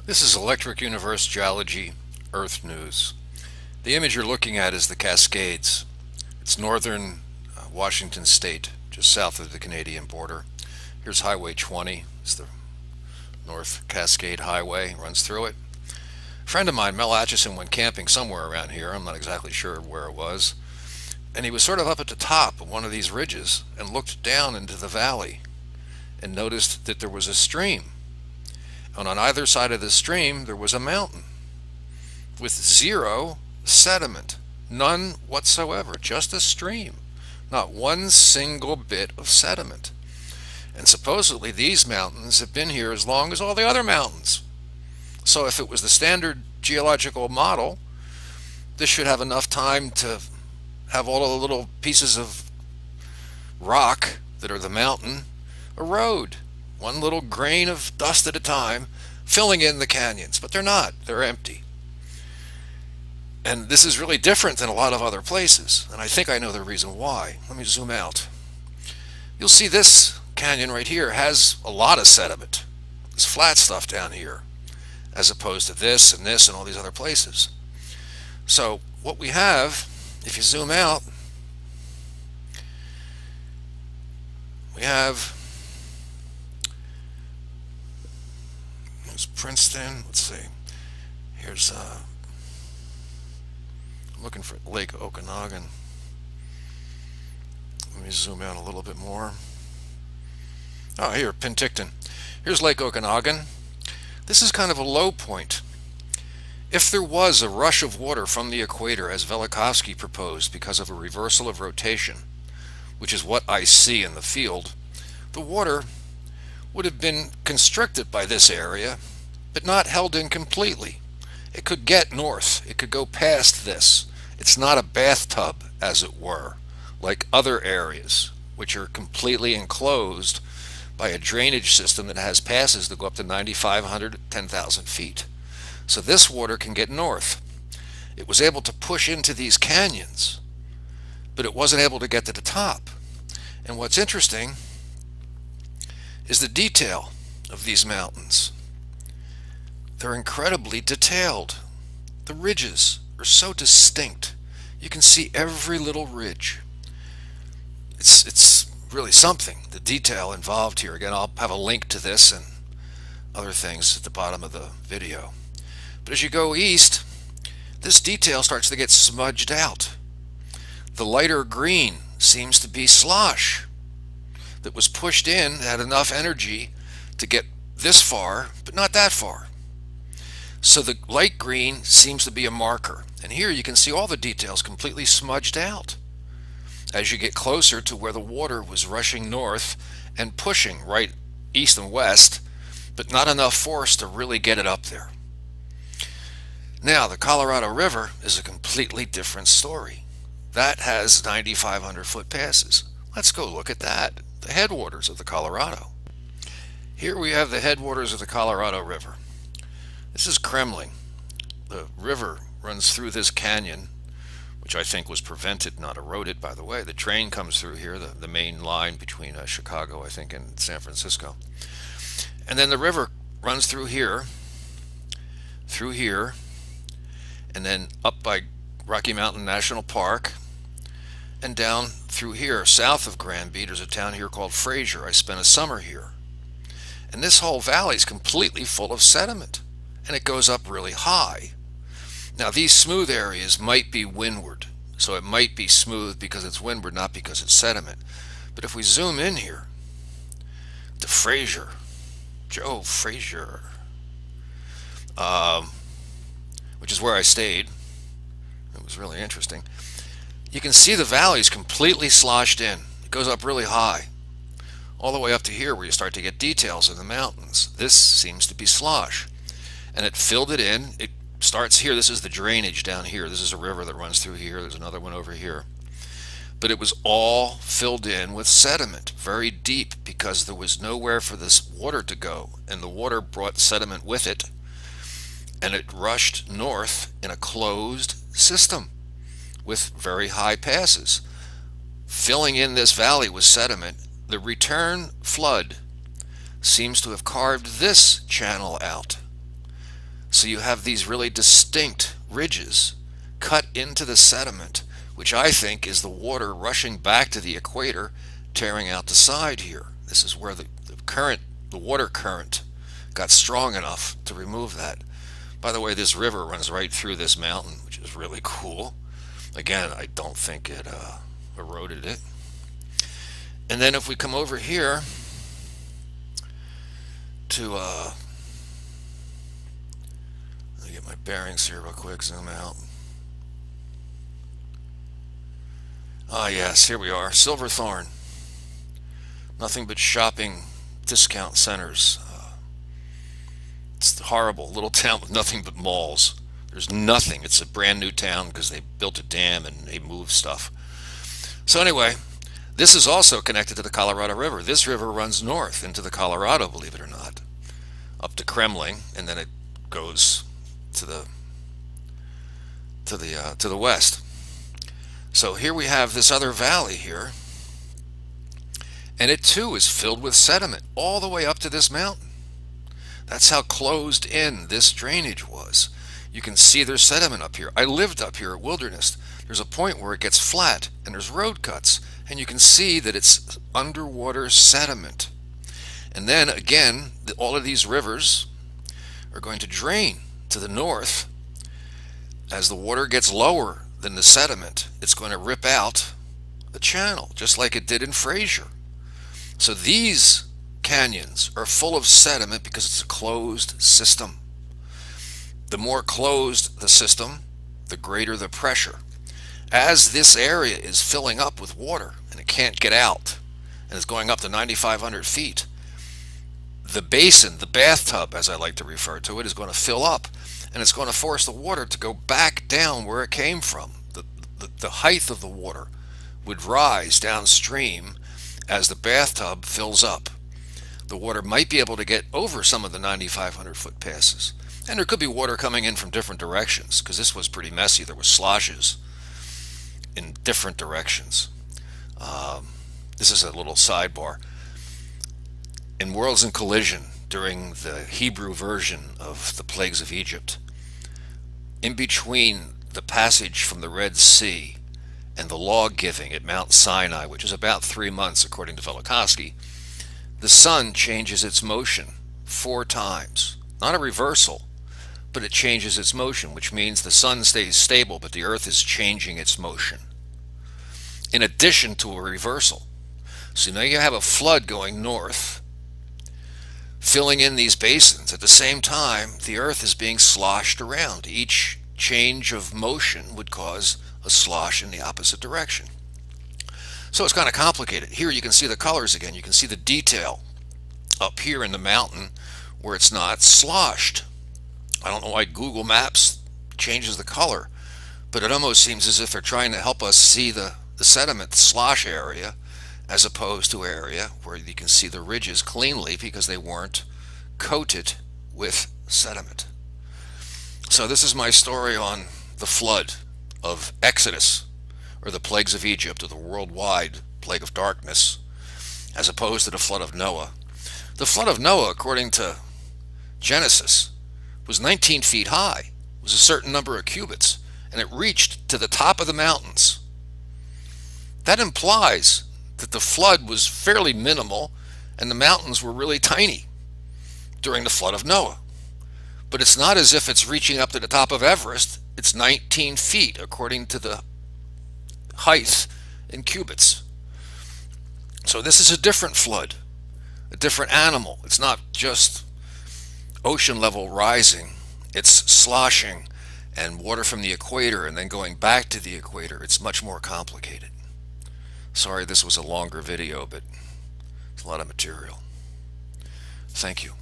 This is Electric Universe Geology Earth News. The image you're looking at is the Cascades. It's northern Washington state, just south of the Canadian border. Here's Highway 20. It's the North Cascade Highway, runs through it. A friend of mine, Mel Atchison, went camping somewhere around here. I'm not exactly sure where it was. And he was sort of up at the top of one of these ridges and looked down into the valley and noticed that there was a stream. And on either side of the stream, there was a mountain with zero sediment. None whatsoever. Just a stream. Not one single bit of sediment. And supposedly these mountains have been here as long as all the other mountains. So if it was the standard geological model, this should have enough time to have all of the little pieces of rock that are the mountain erode. One little grain of dust at a time, filling in the canyons. But they're not. They're empty. And this is really different than a lot of other places. And I think I know the reason why. Let me zoom out. You'll see this canyon right here has a lot of sediment. There's flat stuff down here, as opposed to this and all these other places. So what we have, if you zoom out, we have, here's Princeton. Let's see. Here's I'm looking for Lake Okanagan. Let me zoom out a little bit more. Oh, here, Penticton. Here's Lake Okanagan. This is kind of a low point. If there was a rush of water from the equator, as Velikovsky proposed, because of a reversal of rotation, which is what I see in the field, the water would have been constricted by this area, but not held in completely. It could get north. It could go past this. It's not a bathtub, as it were, like other areas, which are completely enclosed by a drainage system that has passes that go up to 9,500 to 10,000 feet. So this water can get north. It was able to push into these canyons, but it wasn't able to get to the top. And what's interesting is the detail of these mountains. They're incredibly detailed. The ridges are so distinct. You can see every little ridge. It's really something, the detail involved here. Again, I'll have a link to this and other things at the bottom of the video. But as you go east, this detail starts to get smudged out. The lighter green seems to be slosh that was pushed in, had enough energy to get this far, but not that far. So the light green seems to be a marker. And here you can see all the details completely smudged out as you get closer to where the water was rushing north and pushing right east and west, but not enough force to really get it up there. Now, the Colorado River is a completely different story. That has 9,500 foot passes. Let's go look at that, the headwaters of the Colorado. Here we have the headwaters of the Colorado River. This is Kremling. The river runs through this canyon, which I think was prevented, not eroded, by the way. The train comes through here, the main line between Chicago, I think, and San Francisco. And then the river runs through here, and then up by Rocky Mountain National Park, and down through here, south of Granby. There's a town here called Fraser. I spent a summer here. And this whole valley is completely full of sediment, and it goes up really high. Now, these smooth areas might be windward, so it might be smooth because it's windward, not because it's sediment. But if we zoom in here to Fraser, Joe Fraser, which is where I stayed, it was really interesting, you can see the valley's completely sloshed in. It goes up really high, all the way up to here where you start to get details of the mountains. This seems to be slosh, and it filled it in. It starts here. This is the drainage down here. This is a river that runs through here. There's another one over here. But it was all filled in with sediment, very deep, because there was nowhere for this water to go. And the water brought sediment with it, and it rushed north in a closed system with very high passes, filling in this valley with sediment. The return flood seems to have carved this channel out. So you have these really distinct ridges cut into the sediment, which I think is the water rushing back to the equator, tearing out the side here. This is where the water current got strong enough to remove that. By the way, this river runs right through this mountain, which is really cool. Again, I don't think it eroded it. And then if we come over here to let me get my bearings here real quick, zoom out. Ah yes, here we are, Silverthorne. Nothing but shopping discount centers. It's horrible, little town with nothing but malls. There's nothing. It's a brand new town because they built a dam and they moved stuff. So anyway, this is also connected to the Colorado River. This river runs north into the Colorado, believe it or not, up to Kremling, and then it goes to the west. So here we have this other valley here, and it too is filled with sediment all the way up to this mountain. That's how closed in this drainage was. You can see there's sediment up here. I lived up here at Wilderness. There's a point where it gets flat and there's road cuts, and you can see that it's underwater sediment. And then again, all of these rivers are going to drain to the north. As the water gets lower than the sediment, it's going to rip out the channel, just like it did in Fraser. So these canyons are full of sediment because it's a closed system. The more closed the system, the greater the pressure. As this area is filling up with water and it can't get out, and it's going up to 9,500 feet, the basin, the bathtub as I like to refer to it, is going to fill up, and it's going to force the water to go back down where it came from. The height of the water would rise downstream as the bathtub fills up. The water might be able to get over some of the 9,500 foot passes. And there could be water coming in from different directions, because this was pretty messy. There were sloshes in different directions. This is a little sidebar. In Worlds in Collision, during the Hebrew version of the plagues of Egypt, in between the passage from the Red Sea and the law giving at Mount Sinai, which is about 3 months according to Velikovsky, the sun changes its motion 4 times. Not a reversal, but it changes its motion, which means the sun stays stable, but the earth is changing its motion, in addition to a reversal. So now you have a flood going north, filling in these basins. At the same time, the earth is being sloshed around. Each change of motion would cause a slosh in the opposite direction. So it's kind of complicated. Here you can see the colors again. You can see the detail up here in the mountain where it's not sloshed. I don't know why Google Maps changes the color, but it almost seems as if they're trying to help us see the sediment slosh area, as opposed to an area where you can see the ridges cleanly because they weren't coated with sediment. So this is my story on the flood of Exodus, or the plagues of Egypt, or the worldwide plague of darkness, as opposed to the flood of Noah. The flood of Noah, according to Genesis, was 19 feet high. It was a certain number of cubits, and it reached to the top of the mountains. That implies that the flood was fairly minimal and the mountains were really tiny during the flood of Noah. But it's not as if it's reaching up to the top of Everest. It's 19 feet according to the height in cubits. So this is a different flood, a different animal. It's not just ocean level rising. It's sloshing and water from the equator and then going back to the equator. It's much more complicated. Sorry this was a longer video, but it's a lot of material. Thank you.